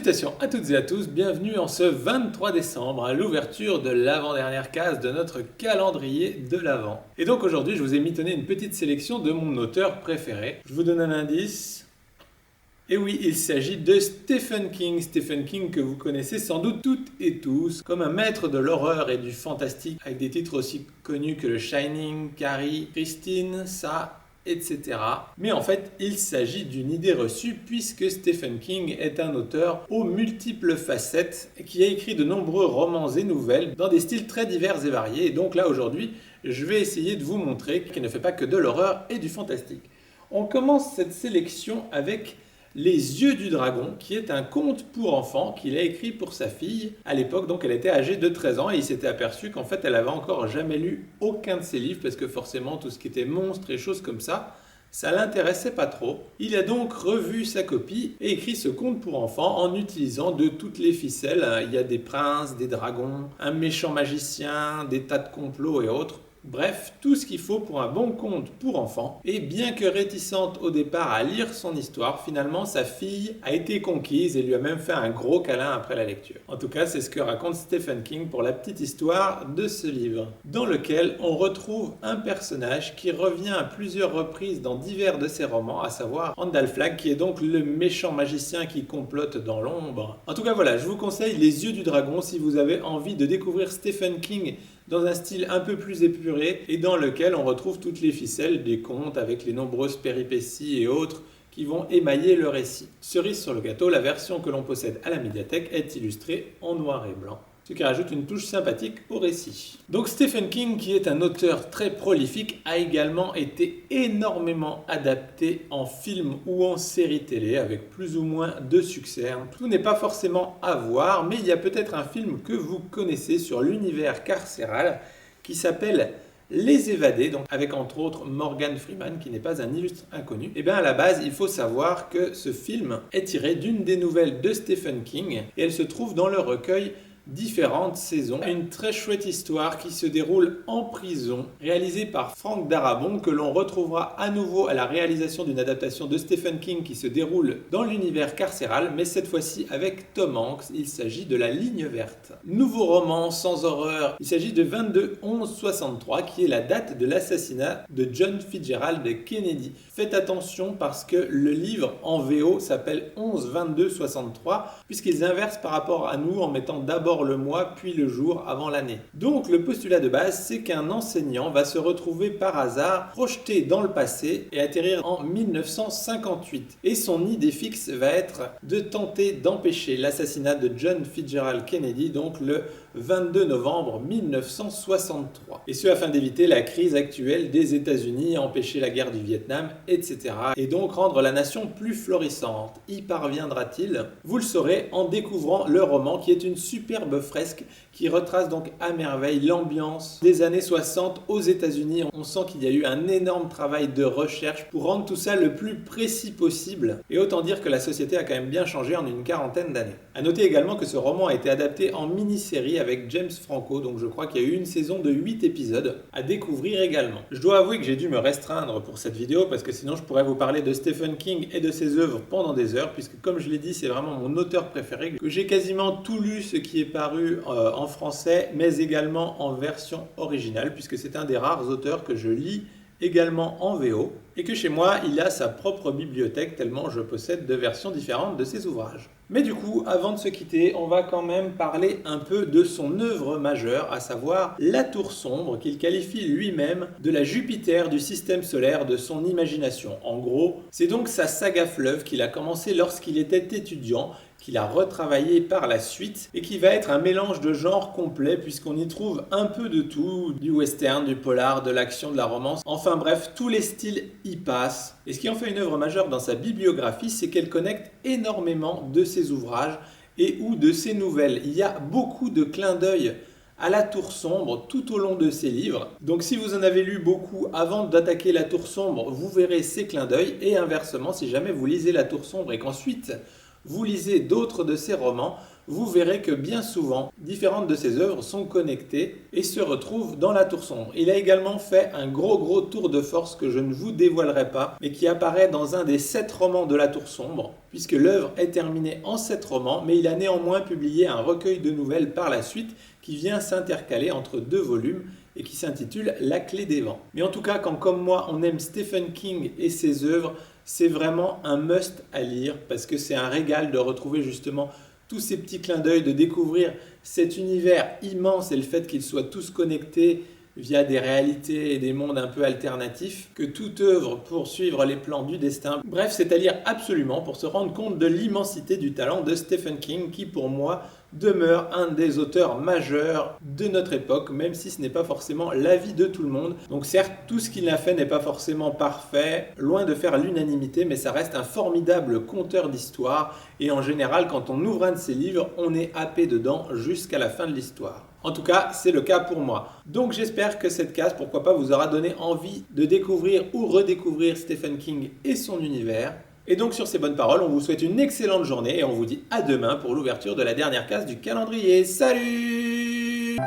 Salutations à toutes et à tous, bienvenue en ce 23 décembre à l'ouverture de l'avant-dernière case de notre calendrier de l'Avent. Et donc aujourd'hui je vous ai mitonné une petite sélection de mon auteur préféré. Je vous donne un indice. Et oui, il s'agit de Stephen King. Stephen King que vous connaissez sans doute toutes et tous comme un maître de l'horreur et du fantastique avec des titres aussi connus que le Shining, Carrie, Christine, ça, etc. Mais en fait, il s'agit d'une idée reçue puisque Stephen King est un auteur aux multiples facettes qui a écrit de nombreux romans et nouvelles dans des styles très divers et variés. Et donc là, aujourd'hui, je vais essayer de vous montrer qu'il ne fait pas que de l'horreur et du fantastique. On commence cette sélection avec Les Yeux du Dragon, qui est un conte pour enfants qu'il a écrit pour sa fille. À l'époque, donc, elle était âgée de 13 ans et il s'était aperçu qu'en fait, elle avait encore jamais lu aucun de ses livres parce que forcément, tout ce qui était monstres et choses comme ça l'intéressait pas trop. Il a donc revu sa copie et écrit ce conte pour enfants en utilisant de toutes les ficelles. Il y a des princes, des dragons, un méchant magicien, des tas de complots et autres. Bref, tout ce qu'il faut pour un bon conte pour enfants. Et bien que réticente au départ à lire son histoire, finalement sa fille a été conquise et lui a même fait un gros câlin après la lecture. En tout cas, c'est ce que raconte Stephen King pour la petite histoire de ce livre, dans lequel on retrouve un personnage qui revient à plusieurs reprises dans divers de ses romans, à savoir Randall Flagg, qui est donc le méchant magicien qui complote dans l'ombre. En tout cas, voilà, je vous conseille Les Yeux du Dragon si vous avez envie de découvrir Stephen King dans un style un peu plus épuré et dans lequel on retrouve toutes les ficelles des contes avec les nombreuses péripéties et autres qui vont émailler le récit. Cerise sur le gâteau, la version que l'on possède à la médiathèque est illustrée en noir et blanc, ce qui rajoute une touche sympathique au récit. Donc Stephen King, qui est un auteur très prolifique, a également été énormément adapté en film ou en série télé, avec plus ou moins de succès. Tout n'est pas forcément à voir, mais il y a peut-être un film que vous connaissez sur l'univers carcéral qui s'appelle Les Évadés, donc avec entre autres Morgan Freeman, qui n'est pas un illustre inconnu. Et bien à la base, il faut savoir que ce film est tiré d'une des nouvelles de Stephen King, et elle se trouve dans le recueil Différentes saisons. Une très chouette histoire qui se déroule en prison, réalisée par Frank Darabont, que l'on retrouvera à nouveau à la réalisation d'une adaptation de Stephen King qui se déroule dans l'univers carcéral, mais cette fois-ci avec Tom Hanks. Il s'agit de La Ligne Verte. Nouveau roman sans horreur, il s'agit de 22-11-63 qui est la date de l'assassinat de John Fitzgerald Kennedy. Faites attention parce que le livre en VO s'appelle 11-22-63 puisqu'ils inversent par rapport à nous en mettant d'abord le mois puis le jour avant l'année. Donc le postulat de base, c'est qu'un enseignant va se retrouver par hasard projeté dans le passé et atterrir en 1958. Et son idée fixe va être de tenter d'empêcher l'assassinat de John Fitzgerald Kennedy, donc le 22 novembre 1963. Et ce afin d'éviter la crise actuelle des États-Unis, empêcher la guerre du Vietnam, etc. Et donc rendre la nation plus florissante. Y parviendra-t-il? Vous le saurez en découvrant le roman qui est une superbe fresque qui retrace donc à merveille l'ambiance des années 60 aux États-Unis. On sent qu'il y a eu un énorme travail de recherche pour rendre tout ça le plus précis possible. Et autant dire que la société a quand même bien changé en une quarantaine d'années. A noter également que ce roman a été adapté en mini-série avec James Franco, donc je crois qu'il y a eu une saison de 8 épisodes à découvrir également. Je dois avouer que j'ai dû me restreindre pour cette vidéo parce que sinon je pourrais vous parler de Stephen King et de ses œuvres pendant des heures, puisque comme je l'ai dit, c'est vraiment mon auteur préféré, que j'ai quasiment tout lu ce qui est paru en français, mais également en version originale, puisque c'est un des rares auteurs que je lis également en VO, et que chez moi, il a sa propre bibliothèque, tellement je possède de versions différentes de ses ouvrages. Mais du coup, avant de se quitter, on va quand même parler un peu de son œuvre majeure, à savoir La Tour Sombre, qu'il qualifie lui-même de la Jupiter du système solaire de son imagination. En gros, c'est donc sa saga fleuve qu'il a commencé lorsqu'il était étudiant, qu'il a retravaillé par la suite et qui va être un mélange de genres complet puisqu'on y trouve un peu de tout, du western, du polar, de l'action, de la romance, enfin bref, tous les styles y passent. Et ce qui en fait une œuvre majeure dans sa bibliographie, c'est qu'elle connecte énormément de ses ouvrages et ou de ses nouvelles. Il y a beaucoup de clins d'œil à La Tour Sombre tout au long de ses livres. Donc si vous en avez lu beaucoup avant d'attaquer La Tour Sombre, vous verrez ces clins d'œil, et inversement, si jamais vous lisez La Tour Sombre et qu'ensuite vous lisez d'autres de ses romans, vous verrez que bien souvent, différentes de ses œuvres sont connectées et se retrouvent dans La Tour sombre. Il a également fait un gros tour de force que je ne vous dévoilerai pas, mais qui apparaît dans un des 7 romans de La Tour sombre, puisque l'œuvre est terminée en 7 romans, mais il a néanmoins publié un recueil de nouvelles par la suite qui vient s'intercaler entre 2 volumes et qui s'intitule La Clé des Vents. Mais en tout cas, quand comme moi on aime Stephen King et ses œuvres, c'est vraiment un must à lire parce que c'est un régal de retrouver justement tous ces petits clins d'œil, de découvrir cet univers immense et le fait qu'ils soient tous connectés via des réalités et des mondes un peu alternatifs, que toute œuvre pour suivre les plans du destin. Bref, c'est à lire absolument pour se rendre compte de l'immensité du talent de Stephen King qui pour moi demeure un des auteurs majeurs de notre époque, même si ce n'est pas forcément l'avis de tout le monde. Donc certes, tout ce qu'il a fait n'est pas forcément parfait, loin de faire l'unanimité, mais ça reste un formidable conteur d'histoire, et en général, quand on ouvre un de ses livres, on est happé dedans jusqu'à la fin de l'histoire. En tout cas, c'est le cas pour moi. Donc j'espère que cette case, pourquoi pas, vous aura donné envie de découvrir ou redécouvrir Stephen King et son univers. Et donc sur ces bonnes paroles, on vous souhaite une excellente journée et on vous dit à demain pour l'ouverture de la dernière case du calendrier. Salut!